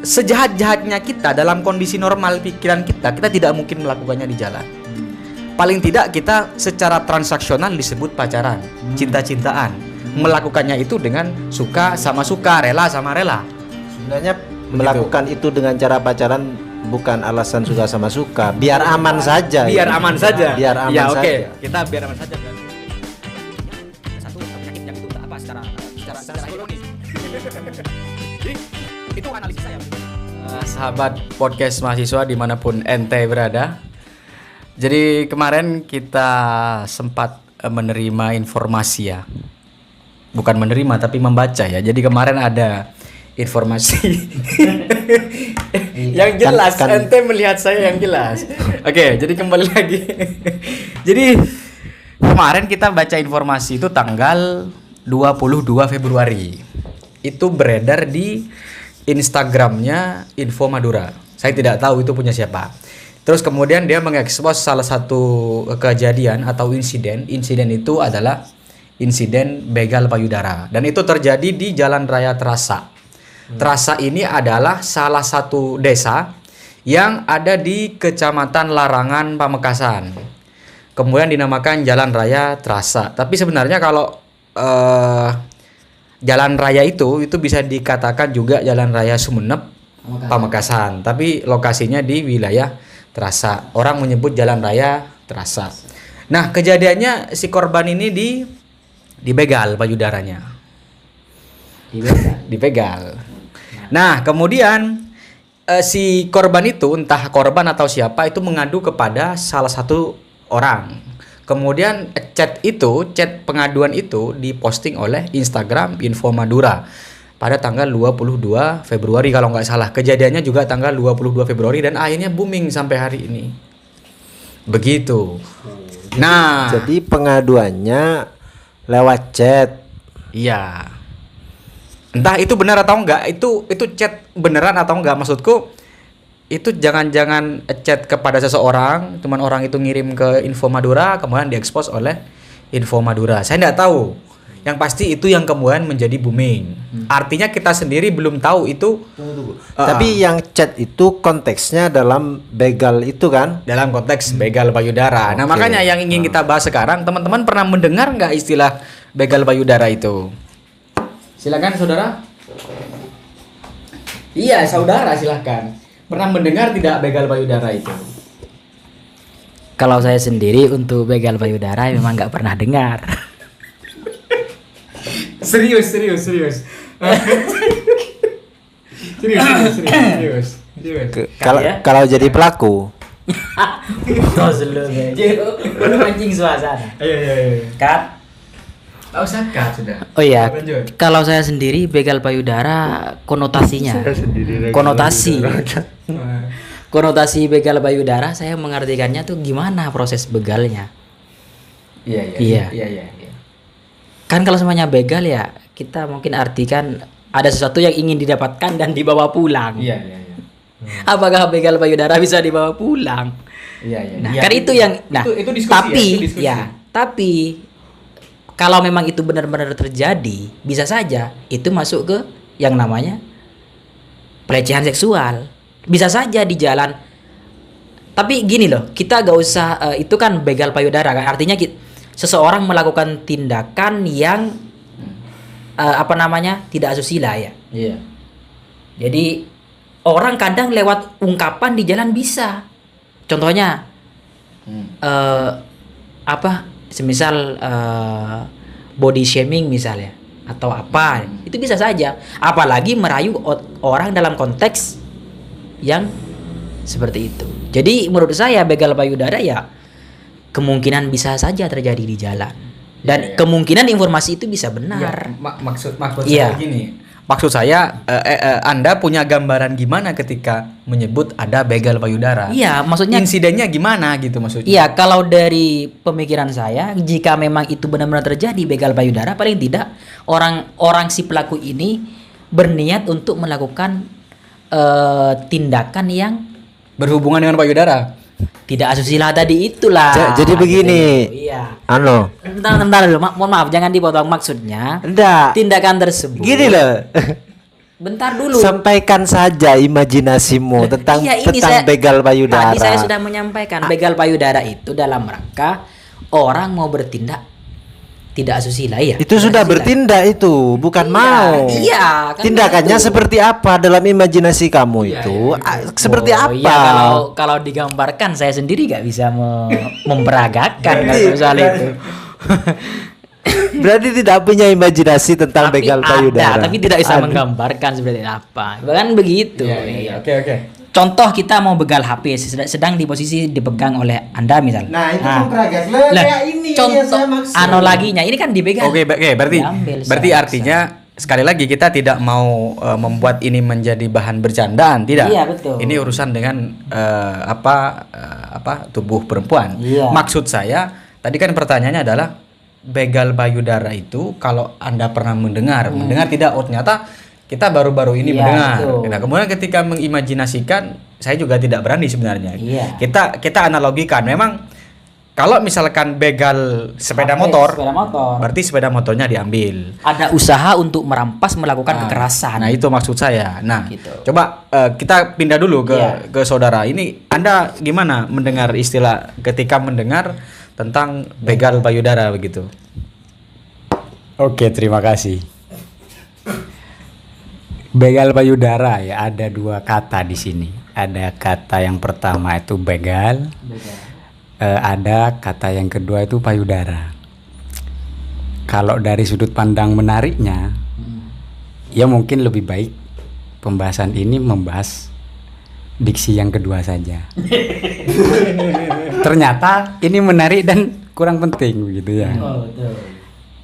sejahat-jahatnya kita dalam kondisi normal pikiran kita tidak mungkin melakukannya di jalan. Paling tidak kita secara transaksional disebut pacaran, cinta-cintaan. Melakukannya itu dengan suka sama suka, rela sama rela. Sebenarnya melakukan itu dengan cara pacaran bukan alasan suka sama suka, biar aman saja. Biar aman saja. Biar aman ya, saja. Oke. Kita biar aman saja. Satu penyakit yang itu apa secara psikologis. Jadi itu analisis saya. Sahabat podcast mahasiswa dimanapun ente berada. Jadi kemarin kita sempat menerima informasi ya. Bukan menerima tapi membaca ya. Jadi kemarin ada informasi yang jelas ente melihat saya yang jelas. Oke, jadi kembali lagi. Jadi kemarin kita baca informasi itu tanggal 22 Februari. Itu beredar di Instagramnya Info Madura. Saya tidak tahu itu punya siapa. Terus kemudian dia mengekspos salah satu kejadian atau insiden. Insiden itu adalah insiden begal payudara. Dan itu terjadi di Jalan Raya Terasa. Terasa ini adalah salah satu desa yang ada di Kecamatan Larangan, Pamekasan. Kemudian dinamakan Jalan Raya Terasa. Tapi sebenarnya kalau jalan raya itu bisa dikatakan juga Jalan Raya Sumeneb, Pamekasan. Tapi lokasinya di wilayah Terasa. Orang menyebut Jalan Raya Terasa. Nah, kejadiannya si korban ini dibegal payudaranya. Dibegal. Nah, kemudian si korban itu, entah korban atau siapa, itu mengadu kepada salah satu orang. Kemudian chat pengaduan itu diposting oleh Instagram Info Madura pada tanggal 22 Februari kalau nggak salah. Kejadiannya juga tanggal 22 Februari dan akhirnya booming sampai hari ini. Begitu. Nah, jadi pengaduannya lewat chat. Iya. Entah itu benar atau enggak, itu chat beneran atau enggak, maksudku itu jangan-jangan chat kepada seseorang, cuman orang itu ngirim ke Info Madura kemudian diekspos oleh Info Madura. Saya enggak tahu. Yang pasti itu yang kemudian menjadi booming. Artinya kita sendiri belum tahu itu. Tapi yang chat itu konteksnya dalam begal itu kan? Dalam konteks begal payudara. Nah, makanya yang ingin kita bahas sekarang, teman-teman pernah mendengar nggak istilah begal payudara itu? Silakan saudara. Iya, saudara silakan. Pernah mendengar tidak begal payudara itu? Kalau saya sendiri untuk begal payudara memang nggak pernah dengar. Serius. Serius. Kalau jadi pelaku. Tos lu belum mancing suasana. Ayo. Kat. Tak usah cut sudah. Oh iya. Lanjut. Kalau saya sendiri begal payudara konotasinya. Konotasi begal payudara saya mengartikannya tuh gimana proses begalnya. Iya. Kan kalau semuanya begal ya kita mungkin artikan ada sesuatu yang ingin didapatkan dan dibawa pulang. Iya. Apakah begal payudara bisa dibawa pulang? Iya. Nah, kan itu yang itu diskusi, tapi kalau memang itu benar-benar terjadi, bisa saja itu masuk ke yang namanya pelecehan seksual. Bisa saja di jalan. Tapi gini loh, kita gak usah itu kan begal payudara kan. Artinya seseorang melakukan tindakan yang tidak asusila ya. Iya. Jadi orang kadang lewat ungkapan di jalan bisa. Contohnya semisal body shaming misalnya atau apa, itu bisa saja. Apalagi merayu orang dalam konteks yang seperti itu. Jadi menurut saya begal payudara ya kemungkinan bisa saja terjadi di jalan. Dan kemungkinan informasi itu bisa benar. Maksud saya begini. Maksud saya Anda punya gambaran gimana ketika menyebut ada begal payudara? Iya, maksudnya insidennya gimana gitu maksudnya? Iya, kalau dari pemikiran saya, jika memang itu benar-benar terjadi begal payudara, paling tidak orang si pelaku ini berniat untuk melakukan tindakan yang berhubungan dengan payudara. Tidak asusila tadi itulah. Jadi begini. Iya. Bentar dulu. Mohon maaf, jangan dipotong maksudnya. Enggak. Tindakan tersebut. Gini loh. Bentar dulu. Sampaikan saja imajinasimu tentang Iya, ini tentang begal payudara. Tadi saya sudah menyampaikan begal payudara itu dalam rangka orang mau bertindak tidak asusila ya. Itu Tidak sudah asusila. bertindak itu, bukan mau. Iya, kan Tindakannya begitu. seperti apa dalam imajinasi kamu itu? Seperti Oh, apa? iya, kalau digambarkan saya sendiri nggak bisa memperagakan kalau soal itu. Berarti tidak punya imajinasi tentang Tapi begal ada, payudara. tapi tidak bisa Ada. menggambarkan seperti apa. Kan begitu. Iya. Oke. Contoh kita mau begal HP sedang di posisi dipegang oleh Anda misal. Nah, itu Nah. memperagat. Lah, Kayak ini yang contoh saya maksud. analoginya ini kan dipegang. Oke, berarti Diambil berarti secara artinya sekali lagi kita tidak mau membuat ini menjadi bahan bercandaan, tidak. Iya, betul. Ini urusan dengan tubuh perempuan. Iya. Maksud saya tadi kan pertanyaannya adalah begal payudara itu kalau Anda pernah mendengar tidak? Oh, ternyata kita baru-baru ini Iya, mendengar. betul. Nah, kemudian ketika mengimajinasikan, saya juga tidak berani sebenarnya. Iya. Kita analogikan, memang kalau misalkan begal sepeda HP, motor, sepeda motor. berarti sepeda motornya diambil. Ada usaha untuk merampas melakukan kekerasan. Nah, itu maksud saya. Nah, Gitu. coba kita pindah dulu Iya. ke saudara. Ini Anda gimana mendengar istilah ketika mendengar tentang begal payudara begitu? Oke, terima kasih. Begal payudara ya, ada dua kata di sini. Ada kata yang pertama itu begal, ada kata yang kedua itu payudara. Kalau dari sudut pandang menariknya, ya mungkin lebih baik pembahasan ini membahas diksi yang kedua saja. Ternyata ini menarik dan kurang penting begitu ya. Oh, betul.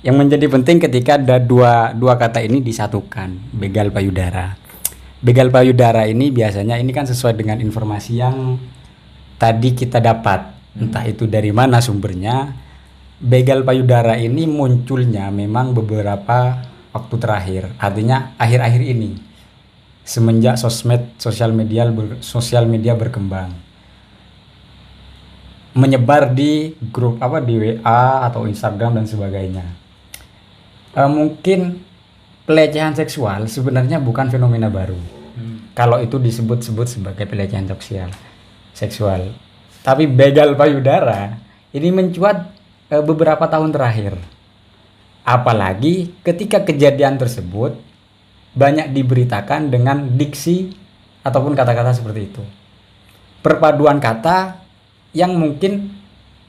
Yang menjadi penting ketika ada dua kata ini disatukan, begal payudara. Begal payudara ini biasanya ini kan sesuai dengan informasi yang tadi kita dapat, entah itu dari mana sumbernya. Begal payudara ini munculnya memang beberapa waktu terakhir, artinya akhir-akhir ini, semenjak sosial media berkembang, menyebar di grup di WA atau Instagram dan sebagainya. Mungkin pelecehan seksual sebenarnya bukan fenomena baru. Kalau itu disebut-sebut sebagai pelecehan seksual. Tapi begal payudara ini mencuat beberapa tahun terakhir. Apalagi ketika kejadian tersebut banyak diberitakan dengan diksi ataupun kata-kata seperti itu. Perpaduan kata yang mungkin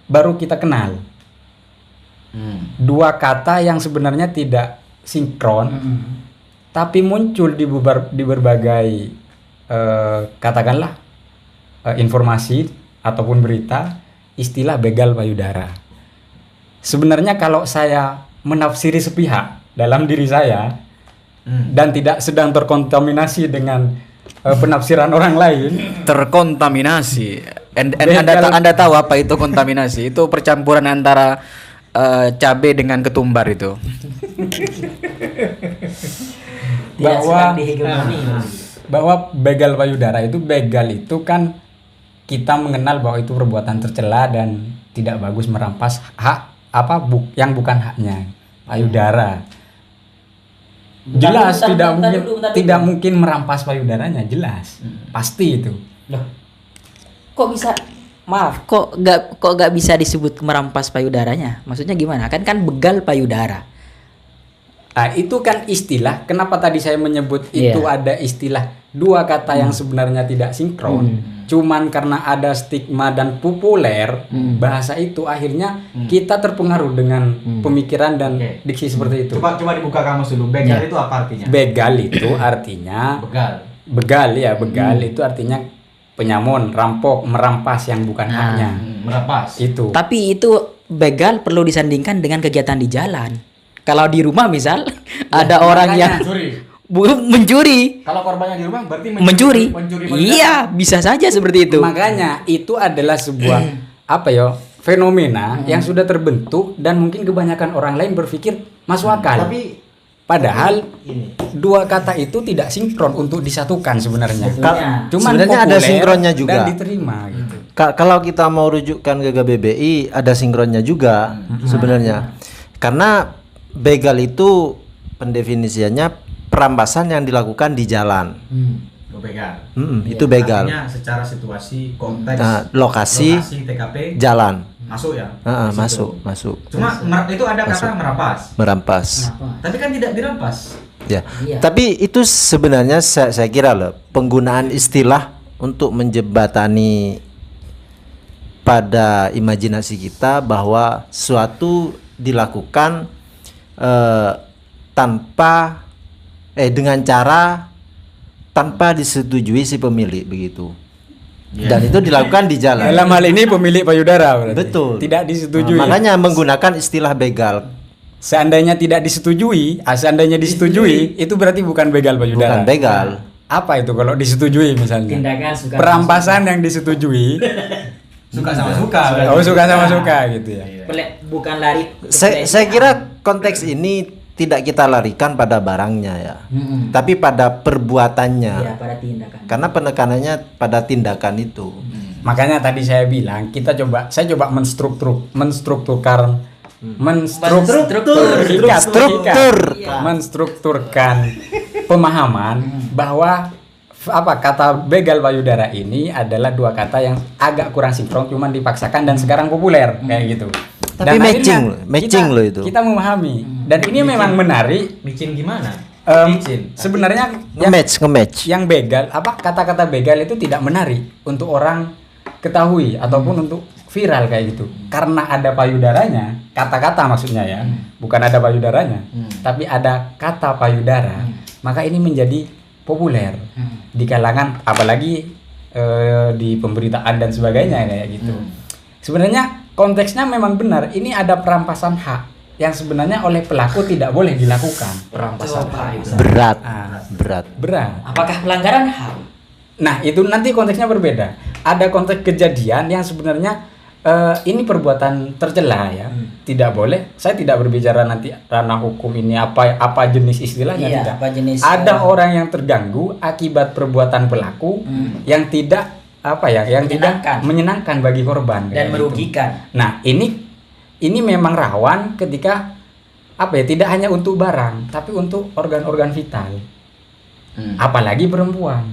baru kita kenal. Dua kata yang sebenarnya tidak sinkron, tapi muncul di berbagai katakanlah informasi ataupun berita, istilah begal payudara. Sebenarnya kalau saya menafsiri sepihak dalam diri saya dan tidak sedang terkontaminasi dengan penafsiran orang lain, Terkontaminasi. Anda tahu apa itu kontaminasi? Itu percampuran antara cabai dengan ketumbar itu. bahwa begal payudara itu, begal itu kan kita mengenal bahwa itu perbuatan tercela dan tidak bagus merampas hak yang bukan haknya, payudara. Jelas tidak mungkin merampas payudaranya, jelas. Pasti itu. Loh. Kok bisa kok nggak bisa disebut merampas payudaranya? Maksudnya gimana? Kan begal payudara. Nah, itu kan istilah. Kenapa tadi saya menyebut itu ada istilah dua kata yang sebenarnya tidak sinkron. Cuman karena ada stigma dan populer bahasa itu, akhirnya kita terpengaruh dengan pemikiran dan diksi seperti itu. Coba dibuka kamus dulu. Begal itu apa artinya? Begal itu artinya begal itu artinya penyamun, rampok, merampas yang bukan haknya. Merampas. Itu. Tapi itu begal perlu disandingkan dengan kegiatan di jalan. Kalau di rumah misal ada orang yang mencuri. Kalau korbannya di rumah berarti Mencuri. Iya, bisa saja seperti itu. Makanya itu adalah sebuah fenomena yang sudah terbentuk dan mungkin kebanyakan orang lain berpikir masuk akal. Padahal dua kata itu tidak sinkron untuk disatukan sebenarnya. Cuman sebenarnya ada populer sinkronnya juga. dan diterima gitu. Kalau kita mau rujukkan ke KBBI, ada sinkronnya juga sebenarnya. Karena begal itu pendefinisiannya perampasan yang dilakukan di jalan. Begal. Itu begal. Artinya secara situasi konteks Lokasi TKP jalan. masuk ya. Masuk. Cuma itu ada kata Merampas. tapi kan tidak dirampas. Ya. Iya. Tapi itu sebenarnya saya kira loh, penggunaan istilah untuk menjembatani pada imajinasi kita bahwa suatu dilakukan dengan cara tanpa disetujui si pemilik begitu. Dan itu dilakukan di jalan. Dalam hal ini pemilik payudara berarti. Betul. Tidak disetujui. Makanya menggunakan istilah begal. Seandainya tidak disetujui, seandainya disetujui, itu berarti bukan begal Bukan payudara. begal. Apa itu kalau disetujui misalnya? Tindakan suka Perampasan yang disetujui. Suka sama suka. Oh, suka sama suka gitu ya. bukan lari ke Saya kira konteks ini tidak kita larikan pada barangnya ya, tapi pada perbuatannya. ya pada tindakan. Karena penekanannya pada tindakan itu. Menstrukturkan pemahaman bahwa kata begal payudara ini adalah dua kata yang agak kurang sinkron, cuman dipaksakan dan sekarang populer kayak gitu. Tapi Dan matching akhirnya loh itu. Kita memahami dan ini memang menarik. Bikin gimana? Sebenarnya Nge-match. yang begal kata-kata begal itu tidak menarik untuk orang ketahui ataupun untuk viral kayak gitu, karena ada payudaranya, kata-kata maksudnya ya, bukan ada payudaranya, tapi ada kata payudara, maka ini menjadi populer di kalangan, apalagi di pemberitaan dan sebagainya kayak gitu. Sebenarnya konteksnya memang benar, ini ada perampasan hak yang sebenarnya oleh pelaku tidak boleh dilakukan. Perampasan hak itu. Berat. Apakah pelanggaran HAM? Nah, itu nanti konteksnya berbeda. Ada konteks kejadian yang sebenarnya ini perbuatan tercela ya. Tidak boleh. Saya tidak berbicara nanti ranah hukum ini apa jenis istilahnya, Iya, tidak. apa jenis, Ada orang yang terganggu akibat perbuatan pelaku yang tidak tidak menyenangkan bagi korban Dan kayak merugikan. gitu. Nah, ini memang rawan ketika tidak hanya untuk barang, tapi untuk organ-organ vital. Apalagi perempuan.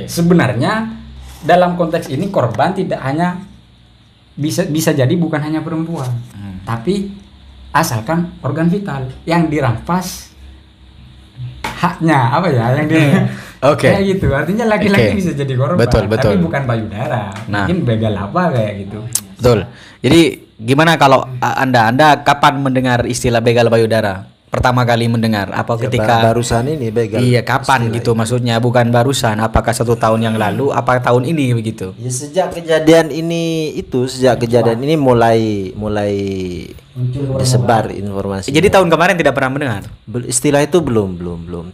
Sebenarnya dalam konteks ini korban tidak hanya bisa jadi bukan hanya perempuan, tapi asalkan organ vital yang dirampas haknya kayak gitu. Artinya laki-laki bisa jadi korban, Betul. tapi bukan payudara. Nah. Mungkin begal kayak gitu. Betul. Jadi gimana kalau Anda kapan mendengar istilah begal payudara? Pertama kali mendengar apa ketika barusan ini begal. Iya, kapan gitu maksudnya, bukan barusan, apakah 1 tahun yang lalu, apa tahun ini begitu? Ya, sejak kejadian ini mulai disebar informasi. Jadi tahun kemarin tidak pernah mendengar. Istilah itu belum.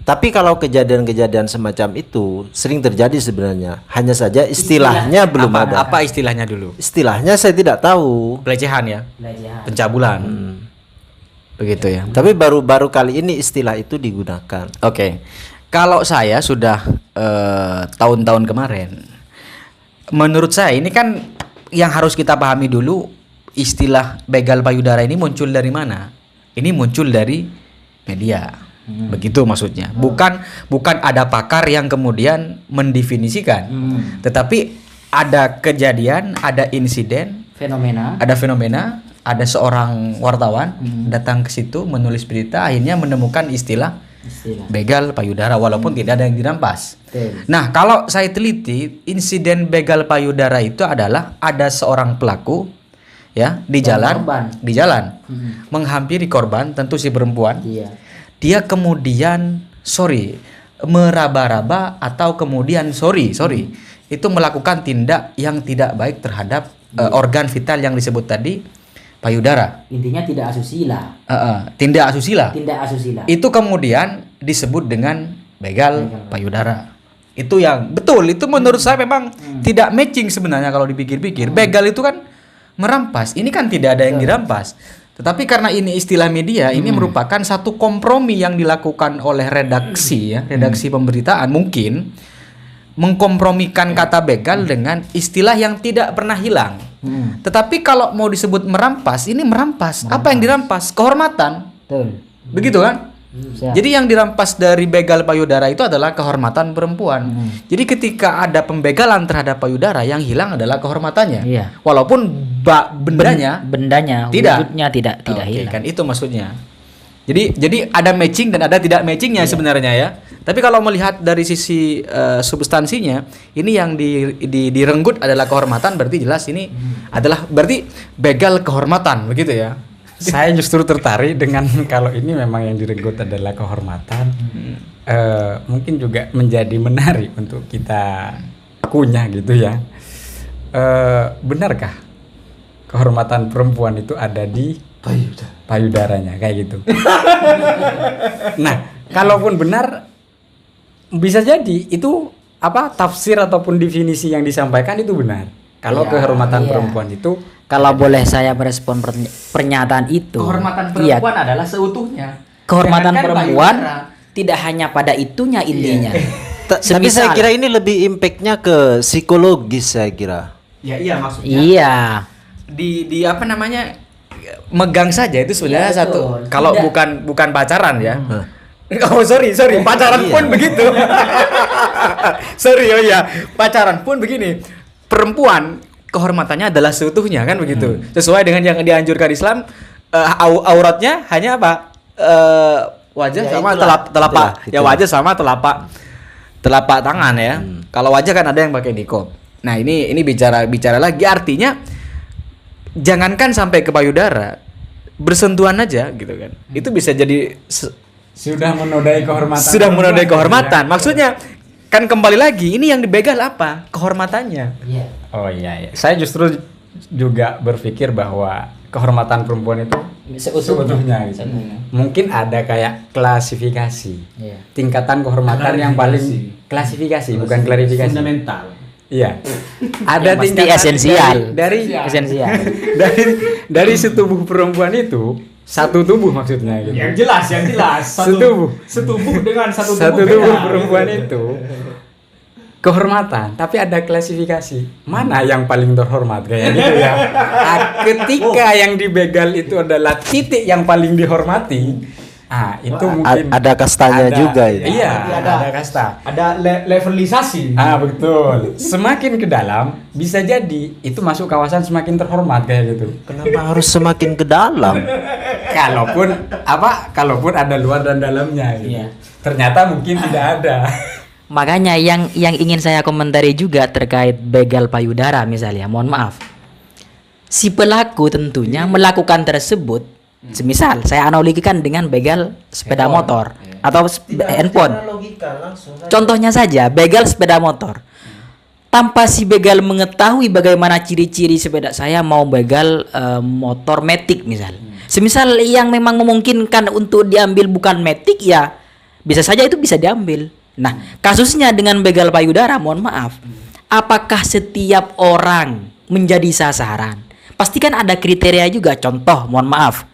Tapi kalau kejadian-kejadian semacam itu sering terjadi sebenarnya. Hanya saja istilahnya belum ada. Apa istilahnya dulu? Istilahnya saya tidak tahu. Pelecehan ya? Pelecehan. Pencabulan. Begitu ya. Tapi baru kali ini istilah itu digunakan. Oke. Kalau saya sudah tahun-tahun kemarin, menurut saya ini kan yang harus kita pahami dulu, istilah begal payudara ini muncul dari mana? Ini muncul dari media. Begitu maksudnya. Bukan ada pakar yang kemudian mendefinisikan. Tetapi ada kejadian, ada insiden, ada fenomena, ada seorang wartawan datang ke situ menulis berita, akhirnya menemukan istilah begal payudara walaupun tidak ada yang dirampas. Nah, kalau saya teliti, insiden begal payudara itu adalah ada seorang pelaku ya di jalan menghampiri korban, tentu si perempuan. Dia kemudian meraba-raba atau kemudian itu melakukan tindak yang tidak baik terhadap organ vital yang disebut tadi, payudara. Intinya tidak asusila. Tindak asusila. Itu kemudian disebut dengan begal payudara. Itu yang betul. Itu menurut saya memang tidak matching sebenarnya kalau dipikir-pikir. Begal itu kan merampas. Ini kan tidak ada yang dirampas. Tetapi karena ini istilah media, ini merupakan satu kompromi yang dilakukan oleh redaksi pemberitaan, mungkin mengkompromikan kata begal dengan istilah yang tidak pernah hilang. Tetapi kalau mau disebut merampas, ini merampas. Apa yang dirampas? Kehormatan. Betul. Begitu kan? Jadi yang dirampas dari begal payudara itu adalah kehormatan perempuan. Jadi ketika ada pembegalan terhadap payudara, yang hilang adalah kehormatannya. Iya. Walaupun bendanya tidak. wujudnya tidak Oke, hilang. kan itu maksudnya. Jadi ada matching dan ada tidak matchingnya sebenarnya ya. Tapi kalau melihat dari sisi substansinya, ini yang direnggut adalah kehormatan, berarti jelas ini adalah berarti begal kehormatan begitu ya. Saya justru tertarik dengan kalau ini memang yang direnggut adalah kehormatan, mungkin juga menjadi menarik untuk kita kunyah gitu ya. Benarkah kehormatan perempuan itu ada di payudaranya kayak gitu? Nah, kalaupun benar, bisa jadi itu tafsir ataupun definisi yang disampaikan itu benar. Kalau kehormatan perempuan itu, Kalau boleh saya merespon pernyataan itu. Kehormatan Iya, perempuan adalah seutuhnya. kehormatan Jangankan perempuan payudara. tidak hanya pada itunya intinya. Tapi saya kira ini lebih impactnya ke psikologis saya kira. Ya iya maksudnya. Iya. Di apa namanya? Megang saja itu sebenarnya Iya, satu. betul. Kalau Tidak. bukan pacaran ya. Oh sorry pacaran pun begitu. Sorry oh ya, pacaran pun begini. Perempuan kehormatannya adalah seutuhnya kan begitu. Sesuai dengan yang dianjurkan Islam, auratnya hanya apa? Wajah Ya, sama itulah. telapak. Itulah, Ya itulah. wajah sama telapak tangan ya. Kalau wajah kan ada yang pakai niqab. Nah, ini bicara lagi artinya jangankan sampai ke payudara, bersentuhan aja gitu kan. Itu bisa jadi sudah menodai kehormatan. sudah menodai perempuan, kehormatan. ya. Maksudnya kan kembali lagi ini yang dibegal apa? Kehormatannya. Oh iya. Saya justru juga berpikir bahwa kehormatan perempuan itu seutuhnya gitu. Mungkin ada kayak klasifikasi. Iya. Tingkatan kehormatan yang paling klasifikasi, bukan klarifikasi. Fundamental. Iya. Ada Yang pasti tingkatan esensial. dari Esensial. dari setubuh perempuan itu satu tubuh maksudnya gitu. Yang jelas. Setubuh dengan satu Tubuh perempuan itu kehormatan, tapi ada klasifikasi. Mana yang paling terhormat kayak gitu ya. Ketika yang dibegal itu adalah titik yang paling dihormati. Itu mungkin Ada kastanya juga ya. Iya, ada kasta. Ada levelisasi. Betul. Semakin ke dalam bisa jadi itu masuk kawasan semakin terhormat kayak gitu. Kenapa harus semakin ke dalam? Kalaupun ada luar dan dalamnya gitu. Iya. Ternyata mungkin tidak ada. Makanya yang ingin saya komentari juga terkait begal payudara misalnya, mohon maaf. Si pelaku tentunya melakukan tersebut, semisal saya analogikan dengan begal sepeda motor atau handphone. Contohnya saja, begal sepeda motor. Tanpa si begal mengetahui bagaimana ciri-ciri sepeda saya mau begal motor matic misal. Semisal yang memang memungkinkan untuk diambil bukan matic ya bisa saja itu bisa diambil. Nah, kasusnya dengan begal payudara, mohon maaf. Apakah setiap orang menjadi sasaran? Pastikan ada kriteria juga. Contoh, mohon maaf,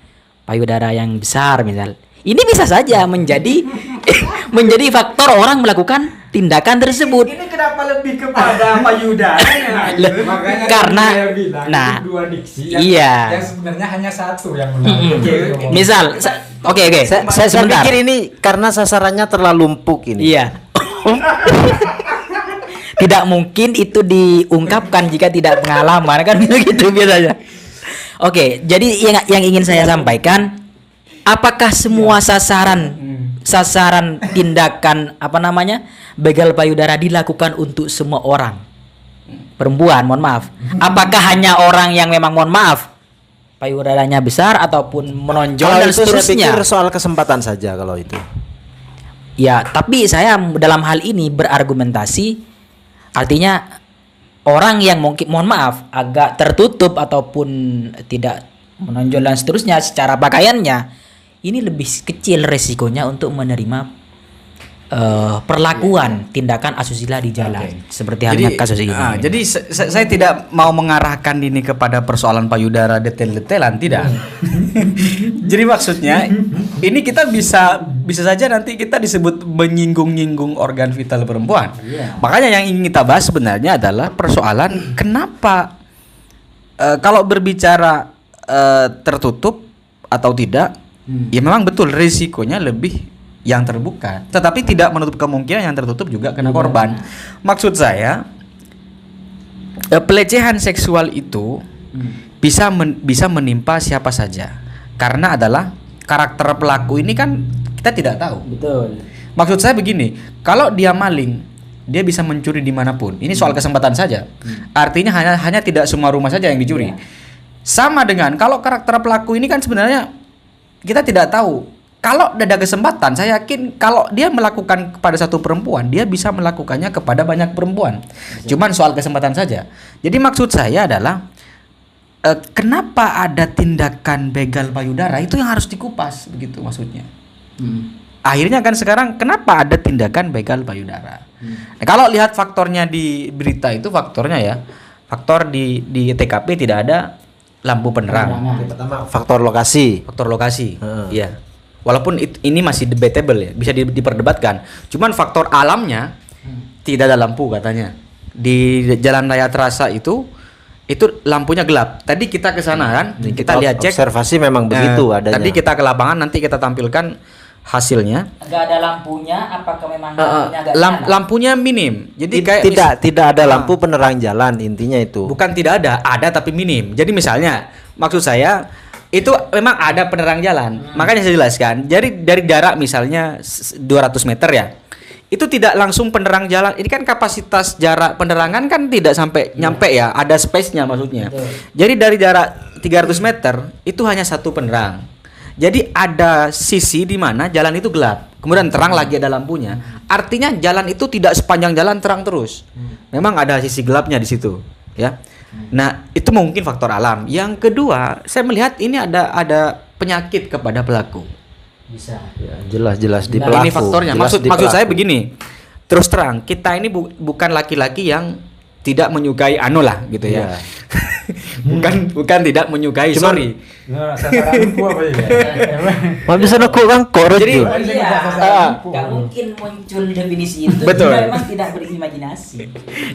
payudara yang besar misal. Ini bisa saja menjadi faktor orang melakukan tindakan tersebut. Ini kenapa lebih kepada payudaranya? Makanya Karena saya bilang, nah, itu dua diksi iya. yang sebenarnya hanya satu yang menarik. Misal, oke. Saya Sebentar. pikir ini karena sasarannya terlalu empuk ini. Iya. Tidak mungkin itu diungkapkan jika tidak pengalaman kan begitu biasanya. Oke, jadi yang ingin saya sampaikan, apakah semua sasaran tindakan begal payudara dilakukan untuk semua orang? Perempuan, mohon maaf. Apakah hanya orang yang memang mohon maaf payudaranya besar ataupun menonjol Kalau dan itu saya seterusnya? pikir soal kesempatan saja kalau itu. Ya, tapi saya dalam hal ini berargumentasi, artinya orang yang mungkin, mohon maaf, agak tertutup ataupun tidak menonjol dan seterusnya secara pakaiannya, ini lebih kecil resikonya untuk menerima perlakuan tindakan asusila di jalan, seperti halnya kasus ini. Jadi saya tidak mau mengarahkan ini kepada persoalan payudara detail-detailan, tidak. Jadi maksudnya ini kita bisa saja nanti kita disebut menyinggung-nyinggung organ vital perempuan. Makanya yang ingin kita bahas sebenarnya adalah persoalan kenapa kalau berbicara tertutup atau tidak, ya memang betul risikonya lebih yang terbuka, tetapi tidak menutup kemungkinan yang tertutup juga kena korban. Maksud saya, pelecehan seksual itu bisa menimpa siapa saja, karena adalah karakter pelaku ini kan kita tidak tahu. Betul. Maksud saya begini, kalau dia maling, dia bisa mencuri dimanapun. Ini soal kesempatan saja. Artinya hanya tidak semua rumah saja yang dicuri. Sama dengan kalau karakter pelaku ini kan sebenarnya kita tidak tahu. Kalau ada kesempatan, saya yakin kalau dia melakukan kepada satu perempuan, dia bisa melakukannya kepada banyak perempuan. Cuman soal kesempatan saja. Jadi maksud saya adalah kenapa ada tindakan begal payudara itu yang harus dikupas, begitu maksudnya. Akhirnya kan sekarang kenapa ada tindakan begal payudara? Nah, kalau lihat faktornya di berita itu faktornya ya, faktor di TKP tidak ada lampu penerang. Pertama faktor lokasi. Faktor lokasi. Iya. Walaupun ini masih debatable ya, bisa diperdebatkan. Cuman faktor alamnya tidak ada lampu katanya. Di Jalan Raya Terasa itu lampunya gelap. Tadi kita ke sana kan, kita lihat cek. Observasi memang begitu adanya. Tadi kita ke lapangan, nanti kita tampilkan hasilnya. Enggak ada lampunya, apakah memang lampunya agak Lampunya minim. Jadi kayak tidak ada lampu penerang jalan, intinya itu. bukan tidak ada tapi minim. Jadi misalnya, maksud saya itu memang ada penerang jalan. Makanya saya jelaskan. Jadi dari jarak misalnya 200 meter ya. Itu tidak langsung penerang jalan. Ini kan kapasitas jarak penerangan kan tidak sampai nyampe ya, ada space-nya maksudnya. Jadi dari jarak 300 meter itu hanya satu penerang. Jadi ada sisi di mana jalan itu gelap, kemudian terang lagi ada lampunya. Artinya jalan itu tidak sepanjang jalan terang terus. Memang ada sisi gelapnya di situ, ya. Nah, itu mungkin faktor alam. Yang kedua, saya melihat ini ada penyakit kepada pelaku. bisa. Ya, jelas-jelas di Nah, pelaku. Ini faktornya. Jelas di Maksud saya pelaku. begini. Terus terang, kita ini bukan laki-laki yang tidak menyukai anu lah gitu ya. Iya. bukan tidak menyukai, Cuman- sorry. Nah, sasaranku apa ya? Mau bisa nekuk kan kok Jadi- Rojo. Iya, nggak mungkin muncul definisi itu. Betul. Jika memang tidak berimajinasi.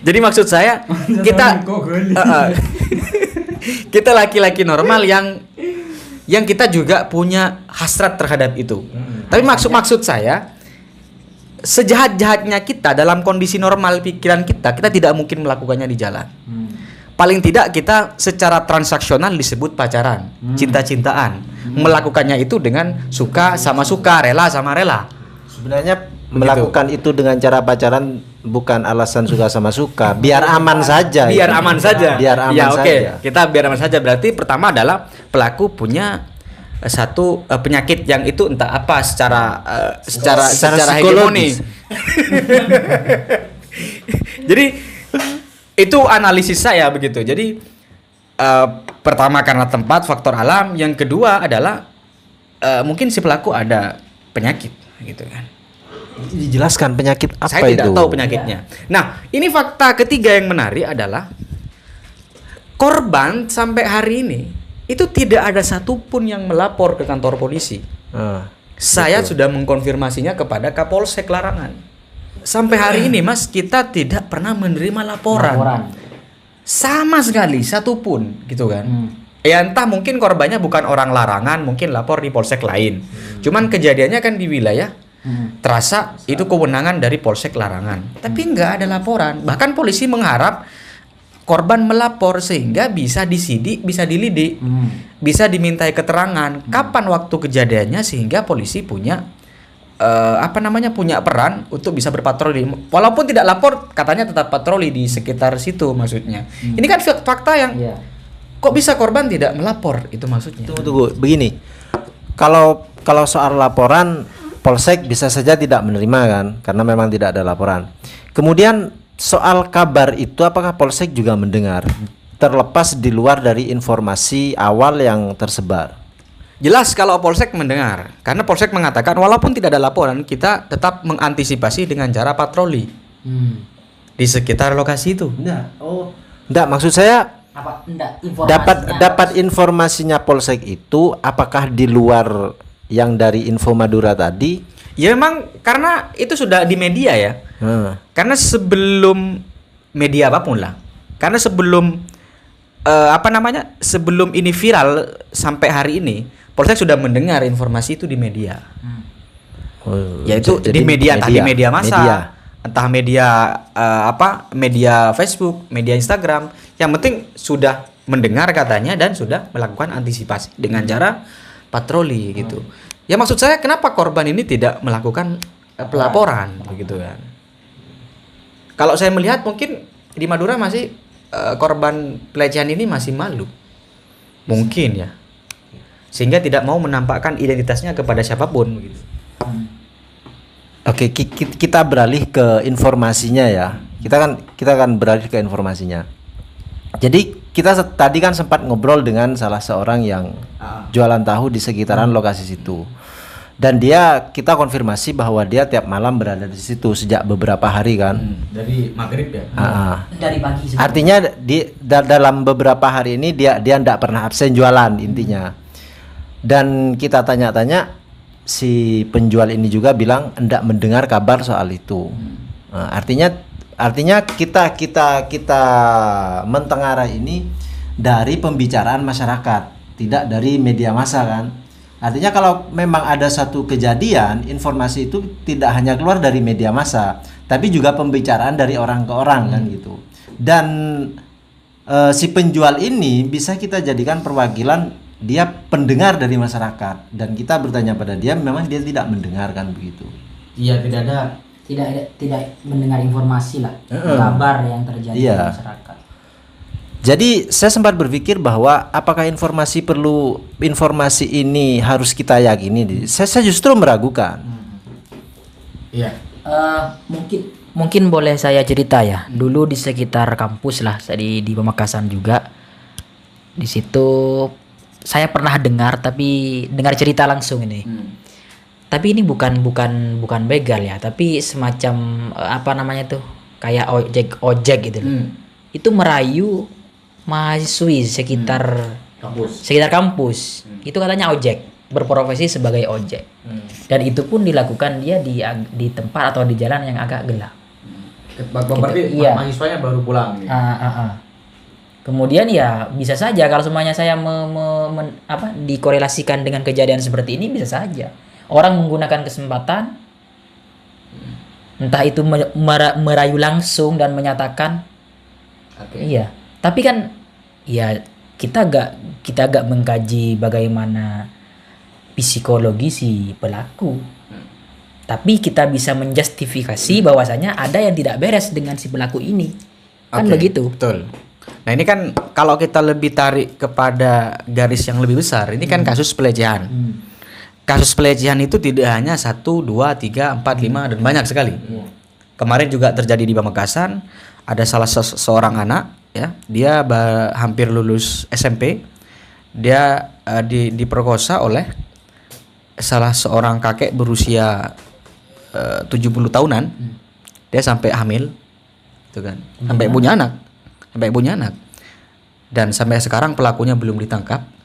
Jadi maksud saya kita kita laki-laki normal yang kita juga punya hasrat terhadap itu. Tapi maksud saya sejahat-jahatnya kita dalam kondisi normal pikiran kita tidak mungkin melakukannya di jalan. Paling tidak kita secara transaksional disebut pacaran, cinta-cintaan. Melakukannya itu dengan suka sama suka, rela sama rela. Sebenarnya melakukan itu dengan cara pacaran bukan alasan suka sama suka, biar aman saja. Biar itu. aman saja. Biar aman ya, oke. saja. Kita biar aman saja. Berarti pertama adalah pelaku punya satu penyakit yang itu entah apa secara Secara hegemoni. psikologis. Jadi itu analisis saya begitu. Jadi pertama karena tempat, faktor alam. Yang kedua adalah mungkin si pelaku ada penyakit gitu kan. Dijelaskan penyakit apa Saya itu? tidak tahu penyakitnya. Nah, ini fakta ketiga yang menarik adalah korban sampai hari ini itu tidak ada satupun yang melapor ke kantor polisi. Saya sudah mengkonfirmasinya kepada Kapolsek Larangan. Sampai hari ini, Mas, kita tidak pernah menerima laporan. Sama sekali satupun, gitu kan? Ya entah mungkin korbannya bukan orang Larangan, mungkin lapor di polsek lain. Cuman kejadiannya kan di wilayah Terasa itu kewenangan dari Polsek Larangan. Tapi nggak ada laporan. Bahkan polisi mengharap korban melapor sehingga bisa disidik, bisa dilidik, bisa dimintai keterangan kapan waktu kejadiannya sehingga polisi punya punya peran untuk bisa berpatroli. Walaupun tidak lapor, katanya tetap patroli di sekitar situ maksudnya. Ini kan fakta yang kok bisa korban tidak melapor itu maksudnya. Tunggu, begini. Kalau soal laporan Polsek bisa saja tidak menerima kan, karena memang tidak ada laporan. Kemudian soal kabar itu apakah Polsek juga mendengar? Terlepas di luar dari informasi awal yang tersebar. Jelas kalau Polsek mendengar, karena Polsek mengatakan walaupun tidak ada laporan, kita tetap mengantisipasi dengan cara patroli di sekitar lokasi itu. Enggak, maksud saya Apa? Enggak, informasinya dapat informasinya Polsek itu apakah di luar yang dari Info Madura tadi? Ya memang karena itu sudah di media ya. Karena sebelum media apapun lah. Karena sebelum sebelum ini viral sampai hari ini, Polsek sudah mendengar informasi itu di media. Yaitu jadi di media, entah di media massa, media. entah media media Facebook, media Instagram. Yang penting sudah mendengar katanya dan sudah melakukan antisipasi dengan cara patroli gitu. Ya maksud saya kenapa korban ini tidak melakukan pelaporan begitu kan? Kalau saya melihat mungkin di Madura masih korban pelecehan ini masih malu, mungkin ya, sehingga tidak mau menampakkan identitasnya kepada siapapun begitu. Oke, kita beralih ke informasinya ya. Kita kan beralih ke informasinya. Jadi tadi kan sempat ngobrol dengan salah seorang yang jualan tahu di sekitaran lokasi situ. Dan kita konfirmasi bahwa dia tiap malam berada di situ sejak beberapa hari kan. Dari maghrib ya. Dari pagi sebenarnya. Artinya dalam beberapa hari ini dia tidak pernah absen jualan intinya. Dan kita tanya-tanya, si penjual ini juga bilang hendak mendengar kabar soal itu. Nah, artinya kita mentengarai ini dari pembicaraan masyarakat, tidak dari media massa kan. Artinya kalau memang ada satu kejadian, informasi itu tidak hanya keluar dari media massa, tapi juga pembicaraan dari orang ke orang kan gitu. Dan si penjual ini bisa kita jadikan perwakilan, dia pendengar dari masyarakat, dan kita bertanya pada dia, memang dia tidak mendengarkan begitu. Iya, tidak mendengar informasi lah, kabar yang terjadi di masyarakat. Jadi saya sempat berpikir bahwa apakah informasi ini harus kita yakini? Saya justru meragukan. Iya. Mungkin boleh saya cerita ya. Dulu di sekitar kampus lah, di Pamekasan juga. Di situ saya pernah dengar cerita langsung ini. Tapi ini bukan begal ya, tapi semacam apa namanya tuh, kayak ojek gitu loh. Itu merayu mahasiswi sekitar kampus. Itu katanya ojek, berprofesi sebagai ojek. Dan itu pun dilakukan dia di tempat atau di jalan yang agak gelap. Berarti Iya. mahasiswanya baru pulang nih. Kemudian ya bisa saja kalau semuanya saya dikorelasikan dengan kejadian seperti ini, bisa saja orang menggunakan kesempatan, entah itu merayu langsung dan menyatakan. Iya, tapi kan ya kita agak mengkaji bagaimana psikologi si pelaku. Tapi kita bisa menjustifikasi bahwasanya ada yang tidak beres dengan si pelaku ini. Kan begitu. Betul. Nah, ini kan kalau kita lebih tarik kepada garis yang lebih besar, ini kan kasus pelecehan. Kasus pelecehan itu tidak hanya 1, 2, 3, 4, 5 dan banyak sekali. Kemarin juga terjadi di Pamekasan, ada salah seorang anak ya, dia hampir lulus SMP. Dia diperkosa oleh salah seorang kakek berusia 70 tahunan. Dia sampai hamil. Itu kan. Sampai punya anak. Dan sampai sekarang pelakunya belum ditangkap.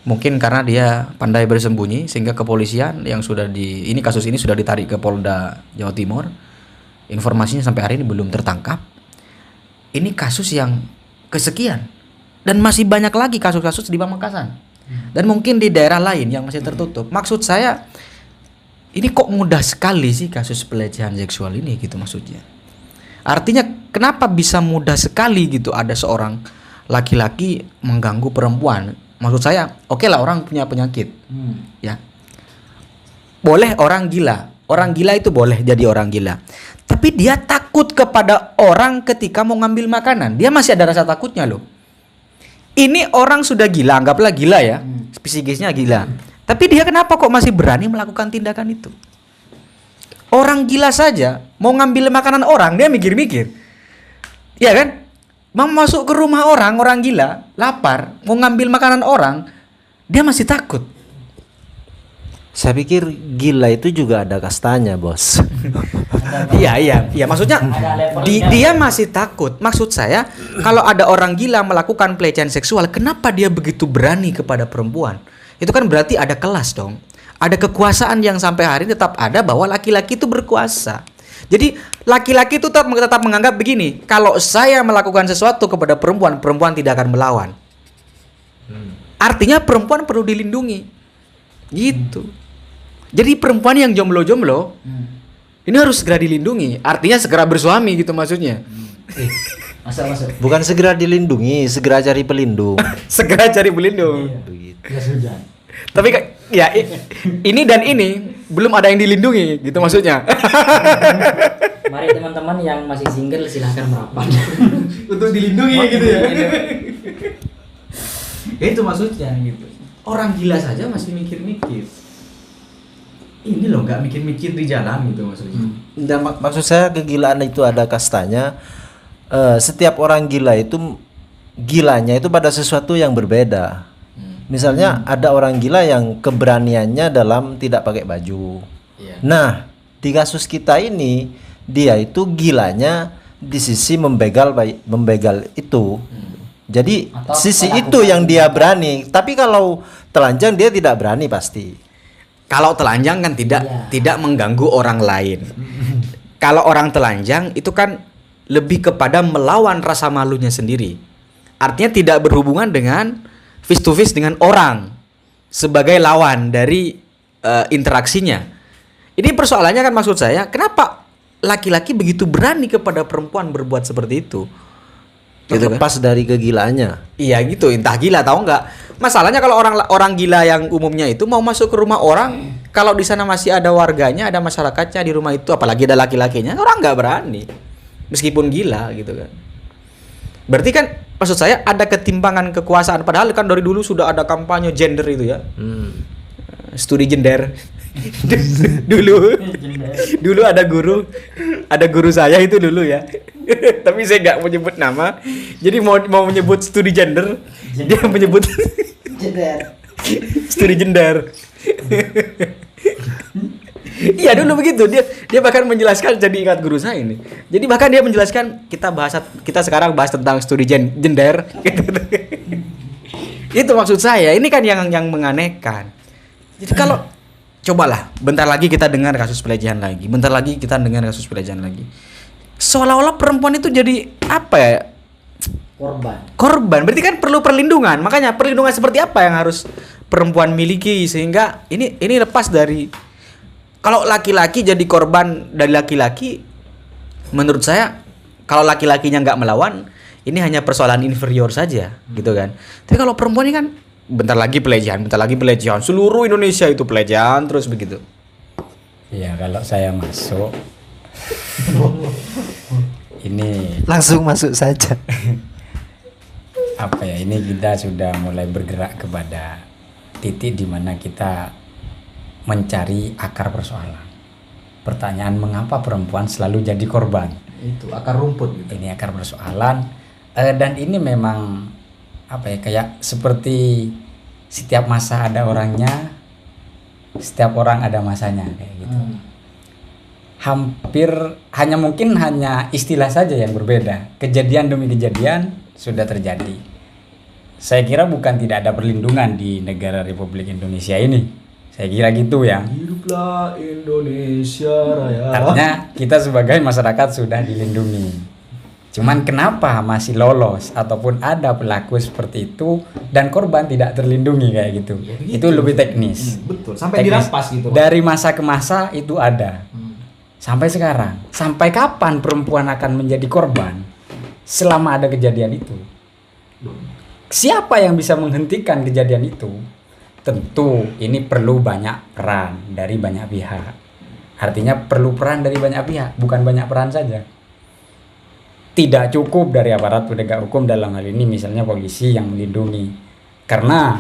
Mungkin karena dia pandai bersembunyi, sehingga kepolisian yang kasus ini sudah ditarik ke Polda Jawa Timur. Informasinya sampai hari ini belum tertangkap. Ini kasus yang kesekian, dan masih banyak lagi kasus-kasus di Pamekasan, dan mungkin di daerah lain yang masih tertutup. Maksud saya, ini kok mudah sekali sih kasus pelecehan seksual ini gitu maksudnya. Artinya kenapa bisa mudah sekali gitu ada seorang laki-laki mengganggu perempuan? Maksud saya, oke lah orang punya penyakit, ya. Boleh orang gila itu boleh jadi orang gila. Tapi dia takut kepada orang ketika mau ngambil makanan. Dia masih ada rasa takutnya loh. Ini orang sudah gila, anggaplah gila ya, psikisnya gila. Tapi dia kenapa kok masih berani melakukan tindakan itu? Orang gila saja mau ngambil makanan orang, dia mikir-mikir. Iya kan? Mau masuk ke rumah orang gila, lapar, mau ngambil makanan orang, dia masih takut. Saya pikir gila itu juga ada kastanya, bos. Iya. Maksudnya dia masih takut. Maksud saya, kalau ada orang gila melakukan pelecehan seksual, kenapa dia begitu berani kepada perempuan? Itu kan berarti ada kelas dong. Ada kekuasaan yang sampai hari ini tetap ada, bahwa laki-laki itu berkuasa. Jadi laki-laki itu tetap menganggap begini, kalau saya melakukan sesuatu kepada perempuan, perempuan tidak akan melawan. Artinya perempuan perlu dilindungi. Gitu. Jadi perempuan yang jomblo-jomblo ini harus segera dilindungi. Artinya segera bersuami gitu maksudnya. Masa. Bukan segera dilindungi, segera cari pelindung. Segera cari pelindung. Begitu. Jas hujan. Tapi ya ini dan ini belum ada yang dilindungi gitu maksudnya. Mari teman-teman yang masih single silahkan merapat. Untuk dilindungi gitu ya. Ya itu maksudnya gitu. Orang gila saja masih mikir-mikir. Ini loh nggak mikir-mikir di jalan gitu maksudnya. Dan maksud saya kegilaan itu ada kastanya. Setiap orang gila itu gilanya itu pada sesuatu yang berbeda. Misalnya ada orang gila yang keberaniannya dalam tidak pakai baju. Iya. Nah, di kasus kita ini dia itu gilanya di sisi membegal itu. Jadi Atau sisi melakukan itu yang dia berani. Tapi kalau telanjang dia tidak berani pasti. Kalau telanjang kan tidak mengganggu orang lain. Kalau orang telanjang itu kan lebih kepada melawan rasa malunya sendiri. Artinya tidak berhubungan dengan face to face dengan orang sebagai lawan dari interaksinya. Ini persoalannya kan maksud saya, kenapa laki-laki begitu berani kepada perempuan berbuat seperti itu? Gitu kan? Terlepas dari kegilaannya. Iya gitu, entah gila atau enggak. Masalahnya kalau orang gila yang umumnya itu mau masuk ke rumah orang, kalau di sana masih ada warganya, ada masyarakatnya di rumah itu, apalagi ada laki-lakinya, orang nggak berani, meskipun gila gitu kan. Berarti kan maksud saya ada ketimpangan kekuasaan. Padahal kan dari dulu sudah ada kampanye gender itu ya, studi gender. dulu ada guru saya itu dulu ya. Tapi saya nggak mau nyebut nama. Jadi mau menyebut studi gender. Dia menyebut studi gender. Iya dulu begitu, dia bahkan menjelaskan, jadi ingat guru saya ini. Jadi bahkan dia menjelaskan kita sekarang bahas tentang studi gender. Itu maksud saya. Ini kan yang menganehkan. Jadi kalau cobalah bentar lagi kita dengar kasus pelecehan lagi, bentar lagi kita dengar kasus pelecehan lagi. Seolah-olah perempuan itu jadi apa ya? Korban. Berarti kan perlu perlindungan. Makanya perlindungan seperti apa yang harus perempuan miliki sehingga ini lepas dari, kalau laki-laki jadi korban dari laki-laki, menurut saya kalau laki-lakinya nggak melawan, ini hanya persoalan inferior saja, gitu kan. Tapi kalau perempuan ini kan bentar lagi pelecehan, seluruh Indonesia itu pelecehan terus begitu. Iya, kalau saya masuk ini Langsung masuk saja. apa ya, ini kita sudah mulai bergerak kepada titik di mana kita mencari akar persoalan. Pertanyaan mengapa perempuan selalu jadi korban? Itu akar rumput gitu. Ini akar persoalan, dan ini memang apa ya, kayak seperti setiap masa ada orangnya, setiap orang ada masanya kayak gitu. Hampir mungkin hanya istilah saja yang berbeda. Kejadian demi kejadian sudah terjadi. Saya kira bukan tidak ada perlindungan di negara Republik Indonesia ini. Saya kira gitu ya. Hiduplah Indonesia Raya. Artinya kita sebagai masyarakat sudah dilindungi. Cuman kenapa masih lolos ataupun ada pelaku seperti itu dan korban tidak terlindungi kayak gitu? Ya, begitu. Itu lebih teknis. Betul. Sampai Teknis. dirampas gitu. Dari masa ke masa itu ada. Sampai sekarang. Sampai kapan perempuan akan menjadi korban selama ada kejadian itu? Siapa yang bisa menghentikan kejadian itu? Tentu ini perlu banyak peran dari banyak pihak. Artinya perlu peran dari banyak pihak, bukan banyak peran saja. Tidak cukup dari aparat penegak hukum, dalam hal ini misalnya polisi yang melindungi. Karena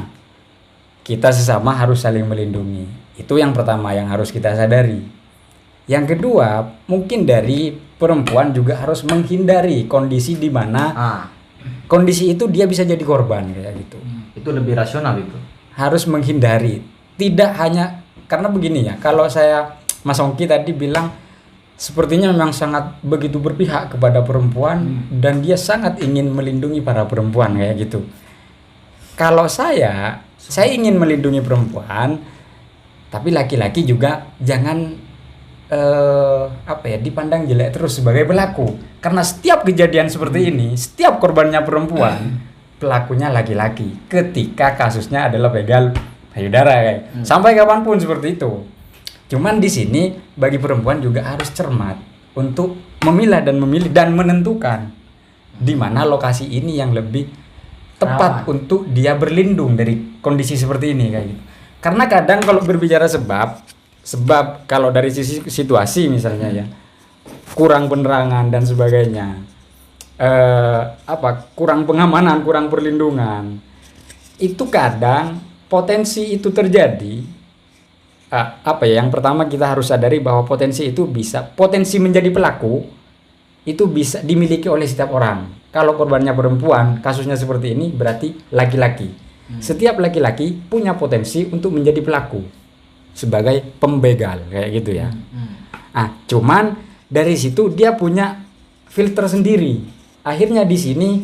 kita sesama harus saling melindungi. Itu yang pertama yang harus kita sadari. Yang kedua, mungkin dari perempuan juga harus menghindari kondisi di mana kondisi itu dia bisa jadi korban kayak gitu. Itu lebih rasional itu. Harus menghindari. Tidak hanya karena begini ya. Kalau Mas Ongki tadi bilang sepertinya memang sangat begitu berpihak kepada perempuan dan dia sangat ingin melindungi para perempuan kayak gitu. Kalau saya ingin melindungi perempuan, tapi laki-laki juga jangan dipandang jelek terus sebagai pelaku. Karena setiap kejadian seperti ini, setiap korbannya perempuan, pelakunya laki-laki. Ketika kasusnya adalah begal payudara kayak. Sampai kapanpun seperti itu. Cuman di sini bagi perempuan juga harus cermat untuk memilah dan memilih dan menentukan di mana lokasi ini yang lebih tepat untuk dia berlindung dari kondisi seperti ini kayak gitu. Karena kadang kalau berbicara sebab kalau dari sisi situasi misalnya ya, kurang penerangan dan sebagainya, kurang pengamanan, kurang perlindungan, itu kadang potensi itu terjadi. Yang pertama kita harus sadari bahwa potensi menjadi pelaku itu bisa dimiliki oleh setiap orang. Kalau korbannya perempuan, kasusnya seperti ini berarti laki-laki. Setiap laki-laki punya potensi untuk menjadi pelaku sebagai pembegal kayak gitu ya. Cuman dari situ dia punya filter sendiri. Akhirnya di sini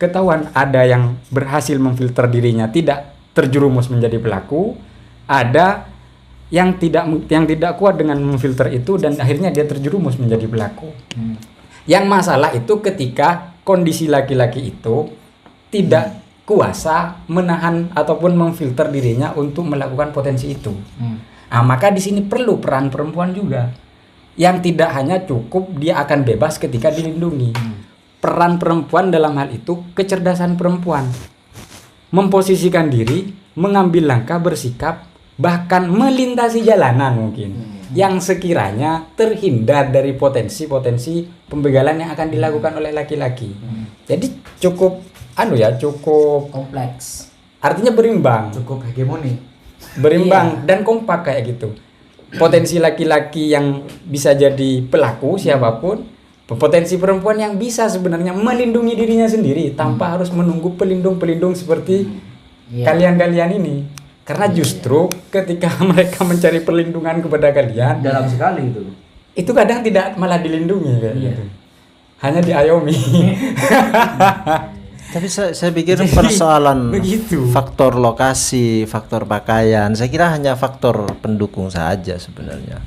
ketahuan ada yang berhasil memfilter dirinya tidak terjerumus menjadi pelaku, ada yang tidak kuat dengan memfilter itu dan akhirnya dia terjerumus menjadi pelaku. Yang masalah itu ketika kondisi laki-laki itu tidak kuasa menahan ataupun memfilter dirinya untuk melakukan potensi itu. Maka di sini perlu peran perempuan juga. Yang tidak hanya cukup dia akan bebas ketika dilindungi. Peran perempuan dalam hal itu kecerdasan perempuan. Memposisikan diri, mengambil langkah, bersikap, bahkan melintasi jalanan mungkin yang sekiranya terhindar dari potensi-potensi pembegalan yang akan dilakukan oleh laki-laki. Jadi cukup kompleks. Artinya berimbang. Cukup hegemoni. Berimbang dan kompak kayak gitu. Potensi laki-laki yang bisa jadi pelaku siapapun, potensi perempuan yang bisa sebenarnya melindungi dirinya sendiri tanpa harus menunggu pelindung-pelindung seperti kalian-kalian ini. Karena justru ketika mereka mencari perlindungan kepada kalian, Dalam sekali itu kadang tidak malah dilindungi kayak gitu. Hanya diayomi. Tapi saya pikir persoalan begitu. faktor lokasi, faktor pakaian, saya kira hanya faktor pendukung saja sebenarnya.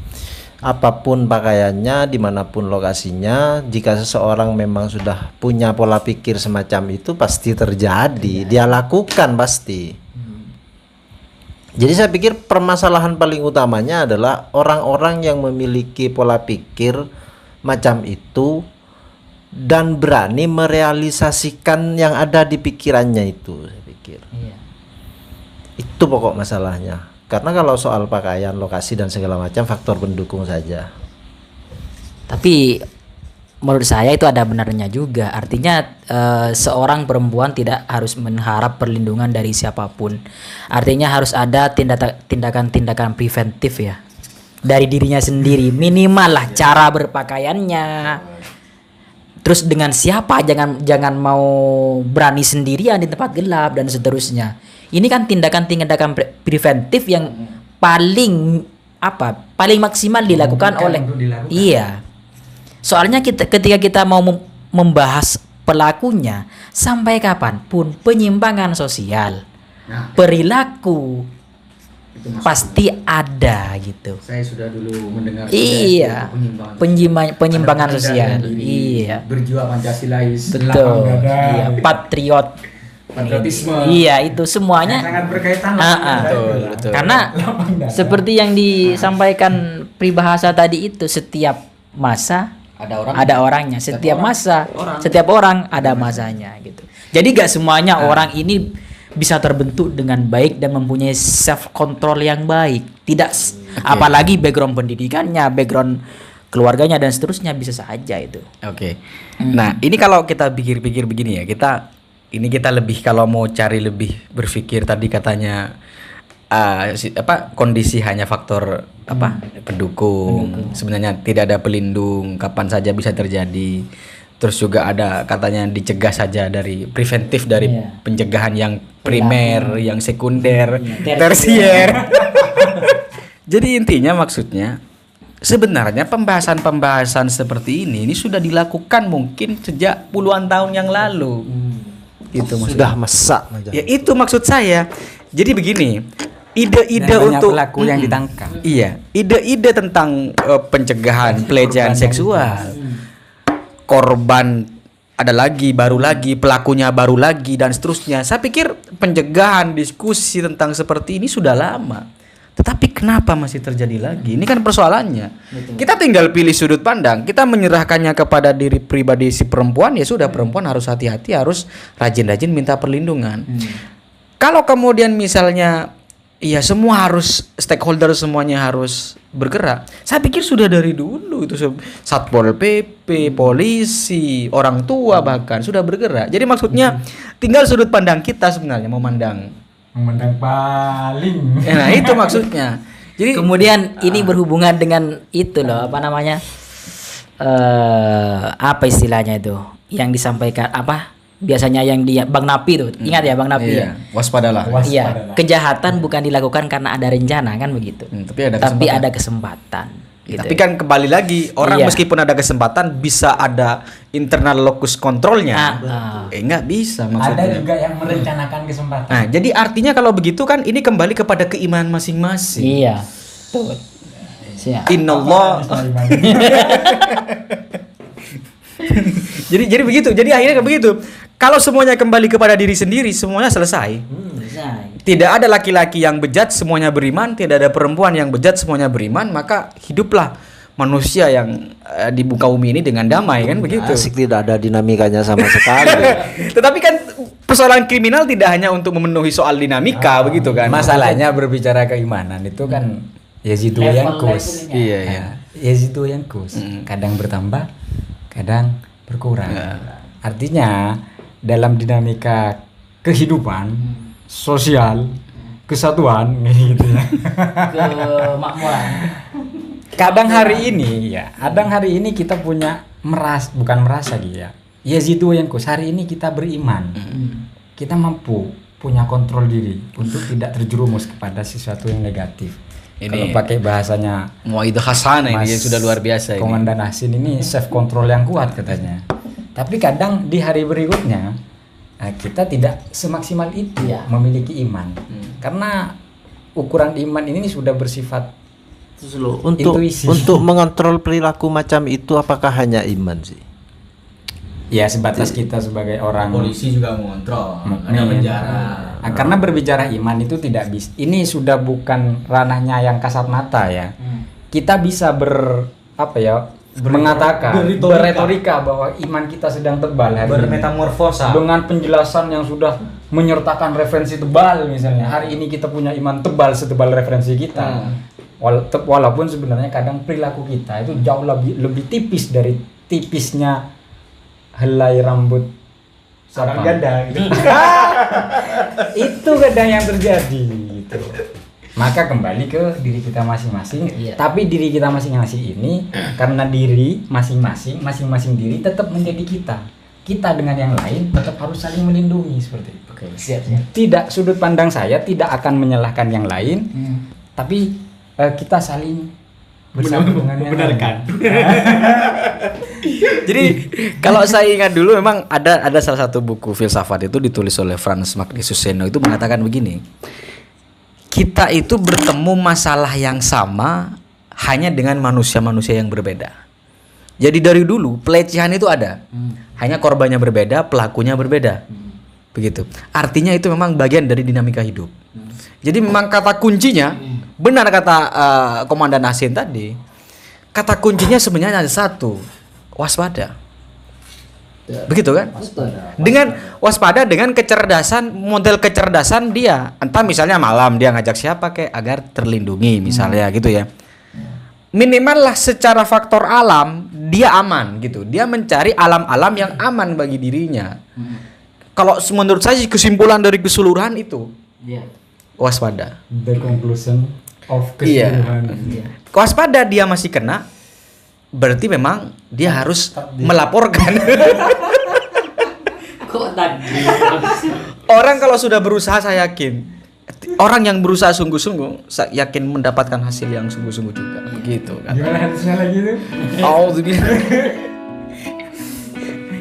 Apapun pakaiannya, dimanapun lokasinya, jika seseorang memang sudah punya pola pikir semacam itu pasti terjadi, dia lakukan pasti. Jadi saya pikir permasalahan paling utamanya adalah orang-orang yang memiliki pola pikir macam itu dan berani merealisasikan yang ada di pikirannya itu, saya pikir. Itu pokok masalahnya. Karena kalau soal pakaian, lokasi dan segala macam faktor pendukung saja. Tapi menurut saya itu ada benarnya juga. Artinya seorang perempuan tidak harus mengharap perlindungan dari siapapun. Artinya harus ada tindakan-tindakan preventif ya dari dirinya sendiri. Minimal lah cara berpakaiannya. Terus dengan siapa, jangan mau berani sendirian di tempat gelap dan seterusnya. Ini kan tindakan-tindakan preventif yang paling maksimal dilakukan oleh iya. Soalnya ketika kita mau membahas pelakunya, sampai kapanpun penyimpangan sosial, perilaku pasti ada gitu. Saya sudah dulu mendengar Iya, penyimpangan sosial. Iya, berjiwa Pancasilais, betul. Iya, patriotisme. Iya, itu semuanya Sangat berkaitan betul. Karena seperti yang disampaikan peribahasa tadi itu, setiap masa ada orangnya, setiap orang ada masanya gitu. Jadi gak semuanya orang ini bisa terbentuk dengan baik dan mempunyai self control yang baik. Tidak apalagi background pendidikannya, background keluarganya dan seterusnya bisa saja itu. Oke. Nah, ini kalau kita pikir-pikir begini ya, kita lebih kalau mau cari lebih berpikir tadi katanya kondisi hanya faktor pendukung. Sebenarnya tidak ada pelindung, kapan saja bisa terjadi. Terus juga ada katanya dicegah saja dari preventif dari pencegahan yang primer, yang sekunder, tersier. Jadi intinya maksudnya sebenarnya pembahasan sudah dilakukan mungkin sejak puluhan tahun yang lalu. Itu sudah masak aja. Ya itu maksud saya. Jadi begini, ide-ide untuk pelaku yang ditangkap. Iya, ide-ide tentang pencegahan pelecehan seksual. Korban ada lagi, baru lagi, pelakunya baru lagi dan seterusnya. Saya pikir pencegahan diskusi tentang seperti ini sudah lama. Tetapi kenapa masih terjadi lagi? Ini kan persoalannya. Kita tinggal pilih sudut pandang. Kita menyerahkannya kepada diri pribadi si perempuan, ya sudah, perempuan harus hati-hati, harus rajin-rajin minta perlindungan. Kalau kemudian misalnya ya semua harus, stakeholder semuanya harus bergerak. Saya pikir sudah dari dulu itu Satpol PP, polisi, orang tua bahkan sudah bergerak. Jadi maksudnya tinggal sudut pandang kita sebenarnya memandang. Memandang paling. Nah, itu maksudnya. Jadi Kemudian ini berhubungan dengan itu loh, apa namanya? Apa istilahnya itu? Yang disampaikan apa? Biasanya yang dia Bang Napi tuh. Ingat ya Bang Napi iya, waspadalah. Iya, kejahatan bukan dilakukan karena ada rencana kan begitu. Tapi Ada kesempatan. Gitu. Tapi kan kembali lagi orang Iya. meskipun ada kesempatan bisa ada internal locus kontrolnya. Nggak bisa Ada maksudnya. juga yang merencanakan kesempatan. Nah, jadi artinya kalau begitu kan ini kembali kepada keimanan masing-masing. Iya. Betul. Siap. Innallah. jadi begitu. Jadi akhirnya begitu. Kalau semuanya kembali kepada diri sendiri, semuanya selesai. Tidak ada laki-laki yang bejat, semuanya beriman. Tidak ada perempuan yang bejat, semuanya beriman. Maka hiduplah manusia yang di muka bumi ini dengan damai, kan begitu. Asik, tidak ada dinamikanya sama sekali. Tetapi kan persoalan kriminal tidak hanya untuk memenuhi soal dinamika, begitu kan. Masalahnya berbicara keimanan itu kan yazidu yankus. Iya, iya. Yazidu yankus. Kadang bertambah, kadang berkurang. Artinya dalam dinamika kehidupan sosial, kesatuan gitu ya. Kemakmuran. Kadang hari ini kita punya bukan merasa gitu ya. Yazidu yankus, hari ini kita beriman. Kita mampu punya kontrol diri untuk tidak terjerumus kepada sesuatu yang negatif. Ini Kalau pakai bahasanya mau itu hasanah ini Mas sudah luar biasa ini. Komandan Hasin ini self control yang kuat katanya. Tapi kadang di hari berikutnya kita tidak semaksimal itu memiliki iman. Karena ukuran iman ini sudah bersifat intuisi. Untuk mengontrol perilaku macam itu apakah hanya iman sih? Ya sebatas kita sebagai orang Polisi juga mengontrol, ada Nih. penjara. Nah, karena berbicara iman itu tidak bisa. Ini sudah bukan ranahnya yang kasat mata ya. Kita bisa mengatakan berretorika bahwa iman kita sedang tebal hari ini. Bermetamorfosa. Dengan penjelasan yang sudah menyertakan referensi tebal misalnya. Hari ini kita punya iman tebal setebal referensi kita. Walaupun sebenarnya kadang perilaku kita itu jauh lebih tipis dari tipisnya helai rambut Seorang gada gitu. itu kadang yang terjadi gitu. Maka kembali ke diri kita masing-masing. Tapi diri kita masing-masing ini karena diri masing-masing diri tetap menjadi kita dengan yang lain tetap harus saling melindungi seperti itu. Siap. Tidak, sudut pandang saya tidak akan menyalahkan yang lain, tapi kita saling bersama dengan yang Membenarkan. Jadi kalau saya ingat dulu memang ada salah satu buku filsafat itu ditulis oleh Franz Magnus Suseno itu mengatakan begini. Kita itu bertemu masalah yang sama hanya dengan manusia-manusia yang berbeda. Jadi dari dulu pelecehan itu ada. Hanya korbannya berbeda, pelakunya berbeda. Begitu. Artinya itu memang bagian dari dinamika hidup. Jadi memang kata kuncinya, benar kata Komandan Hasin tadi, kata kuncinya sebenarnya ada satu, waspada. Begitu kan? Dengan waspada, dengan kecerdasan, model kecerdasan dia. Entah misalnya malam dia ngajak siapa kayak agar terlindungi misalnya gitu ya. Minimal lah secara faktor alam dia aman gitu. Dia mencari alam-alam yang aman bagi dirinya. Kalau menurut saya kesimpulan dari keseluruhan itu waspada. The conclusion of Iya. keseluruhan. Waspada dia masih kena, berarti memang dia harus melaporkan. Kok tadi? Orang kalau sudah berusaha saya yakin, orang yang berusaha sungguh-sungguh saya yakin mendapatkan hasil yang sungguh-sungguh juga. Begitu kan. Gimana harusnya lagi tuh?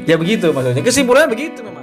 Ya begitu maksudnya. Kesimpulannya begitu memang.